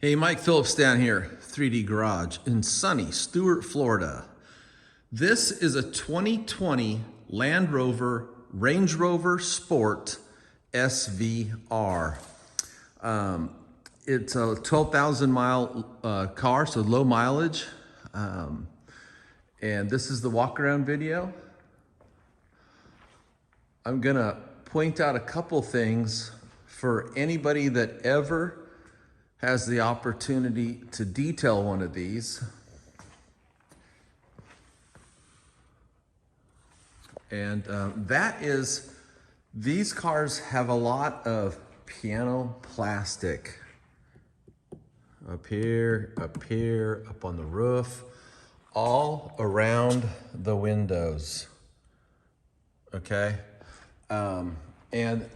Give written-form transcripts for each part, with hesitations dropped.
Hey, Mike Phillips down here, 3D Garage in sunny Stuart, Florida. This is a 2020 Land Rover Range Rover Sport SVR. It's a 12,000 mile car, so low mileage. And this is the walk around video. I'm gonna point out a couple things for anybody that ever has the opportunity to detail one of these. And that is, these cars have a lot of piano plastic. Up here, up on the roof, all around the windows, okay? And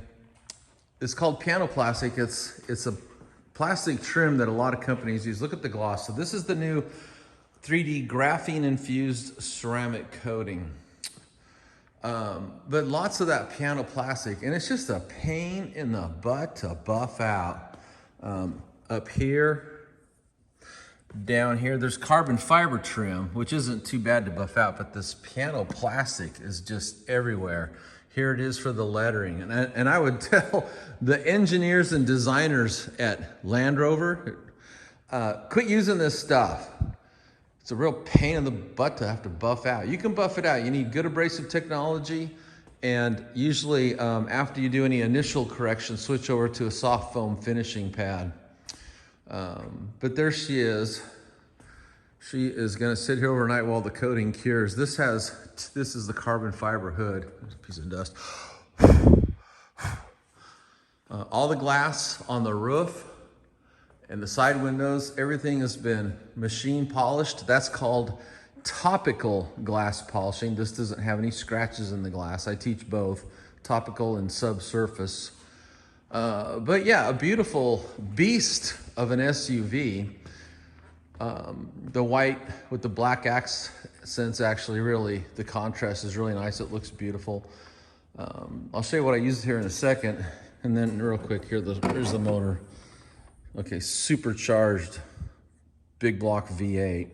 it's called piano plastic. It's a plastic trim that a lot of companies use. Look at the gloss. So this is the new 3D Graphene Infused Ceramic Coating. But lots of that piano plastic, and it's just a pain in the butt to buff out. Up here, down here, there's carbon fiber trim, which isn't too bad to buff out, but this piano plastic is just everywhere. Here it is for the lettering. And I would tell the engineers and designers at Land Rover, quit using this stuff. It's a real pain in the butt to have to buff out. You can buff it out. You need good abrasive technology. And usually after you do any initial correction, switch over to a soft foam finishing pad. But there she is. She is gonna sit here overnight while the coating cures. This is the carbon fiber hood. There's a piece of dust. All the glass on the roof and the side windows, everything has been machine polished. That's called topical glass polishing. This doesn't have any scratches in the glass. I teach both topical and subsurface. But yeah, a beautiful beast of an SUV. The white with the black accents, actually really, the contrast is really nice. It looks beautiful. I'll show you what I used here in a second. And then real quick here, here's the motor. Okay, supercharged big block V8.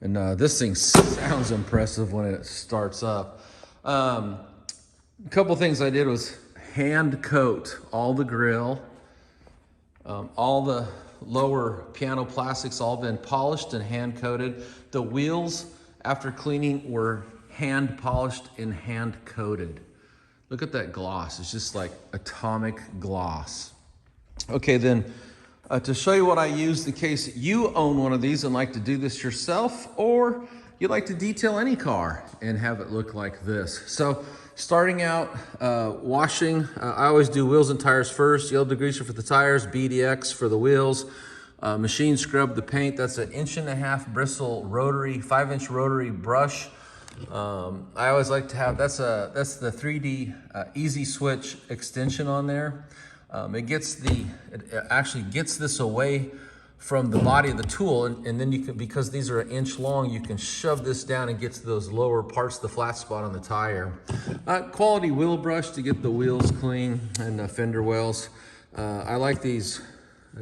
And this thing sounds impressive when it starts up. A couple things I did was hand coat all the grille, all the lower piano plastics all been polished and hand coated. The wheels after cleaning were hand polished and hand coated. Look at that gloss. It's just like atomic gloss. Okay, then to show you what I used in case you own one of these and like to do this yourself, or you like to detail any car and have it look like this. So starting out, washing, I always do wheels and tires first. Yellow degreaser for the tires, BDX for the wheels. Machine scrub the paint. That's an 1.5 bristle rotary, 5-inch rotary brush. I always like to have, that's the 3D easy switch extension on there. It actually gets this away from the body of the tool, and then you can, because these are 1 inch long, you can shove this down and get to those lower parts, the flat spot on the tire. Quality wheel brush to get the wheels clean and the fender wells. I like these.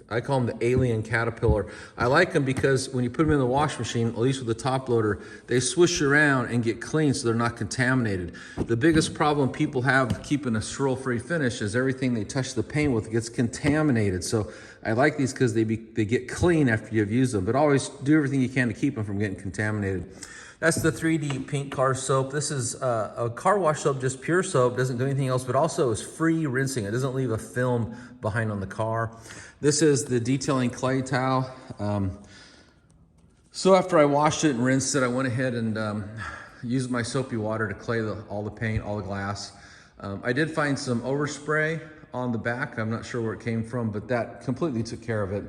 I call them the alien caterpillar. I like them because when you put them in the wash machine, at least with the top loader, they swish around and get clean so they're not contaminated. The biggest problem people have keeping a swirl-free finish is everything they touch the paint with gets contaminated. So I like these because they get clean after you've used them, but always do everything you can to keep them from getting contaminated. That's the 3D Pink Car Soap. This is a car wash soap, just pure soap, doesn't do anything else, but also is free rinsing. It doesn't leave a film behind on the car. This is the detailing clay towel. So after I washed it and rinsed it, I went ahead and used my soapy water to clay all the paint, all the glass. I did find some overspray on the back. I'm not sure where it came from, but that completely took care of it.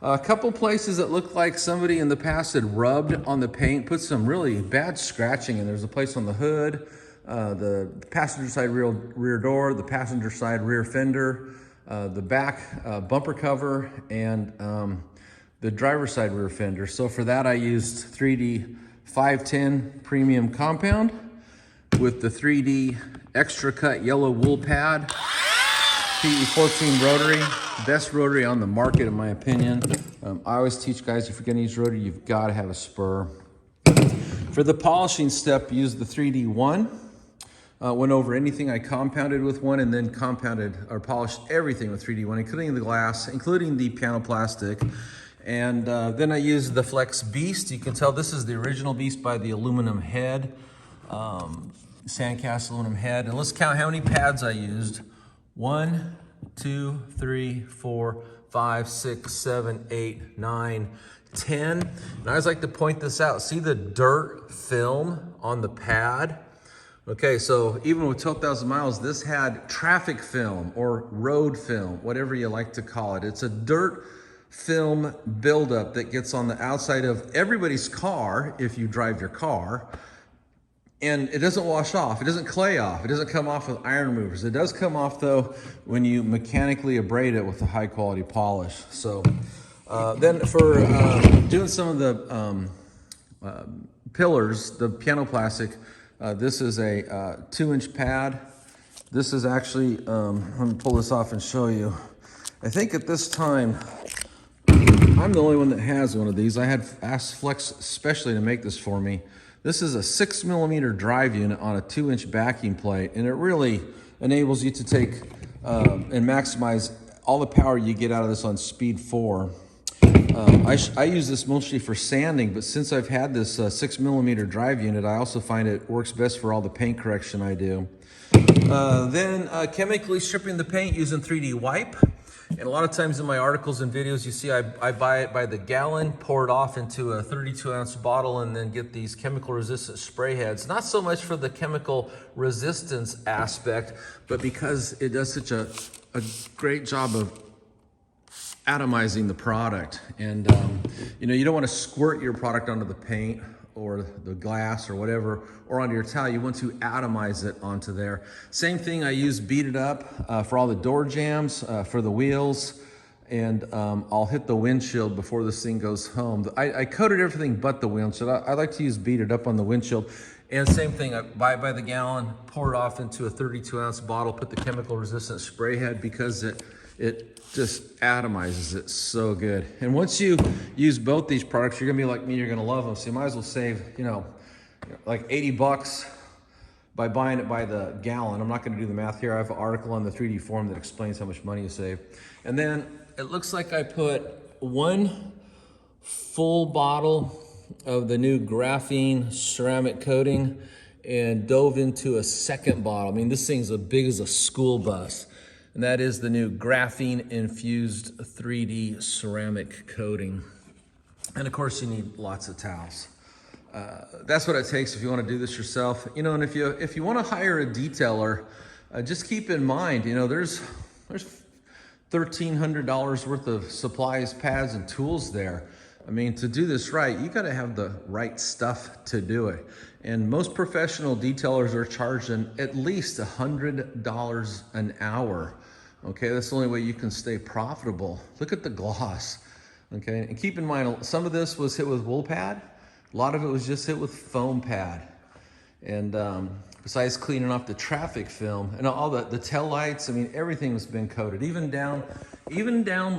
A couple places that looked like somebody in the past had rubbed on the paint, put some really bad scratching in. There's a place on the hood, the passenger side rear door, the passenger side rear fender, the back bumper cover, and the driver's side rear fender. So for that, I used 3D 510 premium compound with the 3D extra cut yellow wool pad. PE14 rotary, best rotary on the market in my opinion. I always teach guys, if you're gonna use rotary, you've gotta have a spur. For the polishing step, use the 3D1. Went over anything I compounded with one and then compounded or polished everything with 3D1, including the glass, including the piano plastic. And then I used the Flex Beast. You can tell this is the original Beast by the aluminum head, sandcast aluminum head. And let's count how many pads I used. 1, 2, 3, 4, 5, 6, 7, 8, 9, 10. And I always like to point this out. See the dirt film on the pad? Okay, so even with 12,000 miles, this had traffic film or road film, whatever you like to call it. It's a dirt film buildup that gets on the outside of everybody's car if you drive your car. And it doesn't wash off, it doesn't clay off, it doesn't come off with iron removers. It does come off though when you mechanically abrade it with a high quality polish. So then for doing some of the pillars, the piano plastic, this is a 2-inch pad. This is actually, let me pull this off and show you. I think at this time, I'm the only one that has one of these. I had asked Flex especially to make this for me. This is a 6mm drive unit on a 2-inch backing plate, and it really enables you to take and maximize all the power you get out of this on speed 4. I use this mostly for sanding, but since I've had this 6mm drive unit, I also find it works best for all the paint correction I do. Then chemically stripping the paint using 3D wipe. And a lot of times in my articles and videos, you see I buy it by the gallon, pour it off into a 32-ounce bottle, and then get these chemical resistant spray heads. Not so much for the chemical resistance aspect, but because it does such a great job of atomizing the product. And you know, you don't want to squirt your product onto the paint or the glass or whatever, or onto your towel. You want to atomize it onto there. Same thing, I use Beat It Up for all the door jambs, for the wheels, and I'll hit the windshield before this thing goes home. I coated everything but the windshield. I like to use Beat It Up on the windshield. And same thing, I buy it by the gallon, pour it off into a 32-ounce bottle, put the chemical resistant spray head because it just atomizes it so good. And once you use both these products, you're gonna be like me, you're gonna love them. So you might as well save, you know, like 80 bucks by buying it by the gallon. I'm not gonna do the math here. I have an article on the 3D forum that explains how much money you save. And then it looks like I put 1 full bottle of the new Graphene Ceramic Coating and dove into a second bottle. I mean, this thing's as big as a school bus. And that is the new Graphene Infused 3D Ceramic Coating. And of course you need lots of towels. That's what it takes if you want to do this yourself. You know, and if you want to hire a detailer, just keep in mind, you know, there's $1,300 worth of supplies, pads, and tools there. I mean, to do this right, you got to have the right stuff to do it. And most professional detailers are charging at least $100 an hour. Okay, that's the only way you can stay profitable. Look at the gloss. Okay, and keep in mind, some of this was hit with wool pad. A lot of it was just hit with foam pad. And besides cleaning off the traffic film and all the tail lights, I mean, everything has been coated, even down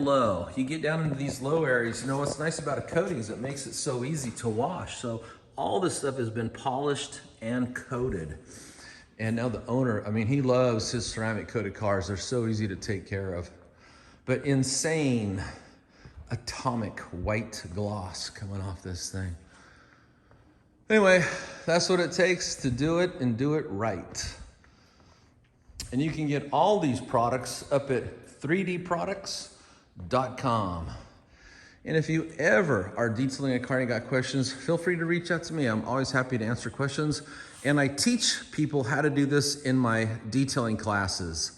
low. You get down into these low areas, you know, what's nice about a coating is it makes it so easy to wash. So all this stuff has been polished and coated. And now the owner, I mean, he loves his ceramic coated cars. They're so easy to take care of. But insane atomic white gloss coming off this thing. Anyway, that's what it takes to do it and do it right. And you can get all these products up at 3dproducts.com. And if you ever are detailing a car and you got questions, feel free to reach out to me. I'm always happy to answer questions. And I teach people how to do this in my detailing classes.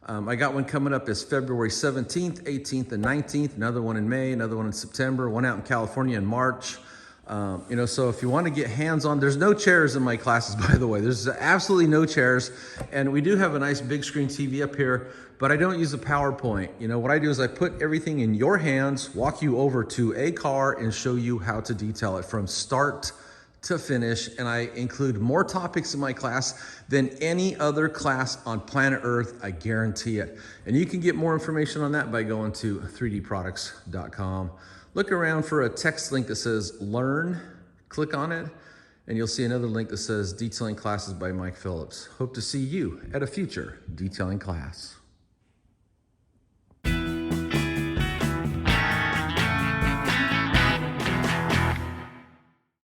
I got one coming up this February 17th, 18th, and 19th, another one in May, another one in September, one out in California in March. You know, so if you want to get hands-on, there's no chairs in my classes, by the way. There's absolutely no chairs. And we do have a nice big screen TV up here, but I don't use a PowerPoint. You know, what I do is I put everything in your hands, walk you over to a car, and show you how to detail it from start to finish, and I include more topics in my class than any other class on planet Earth, I guarantee it. And you can get more information on that by going to 3dproducts.com. Look around for a text link that says Learn, click on it, and you'll see another link that says Detailing Classes by Mike Phillips. Hope to see you at a future detailing class.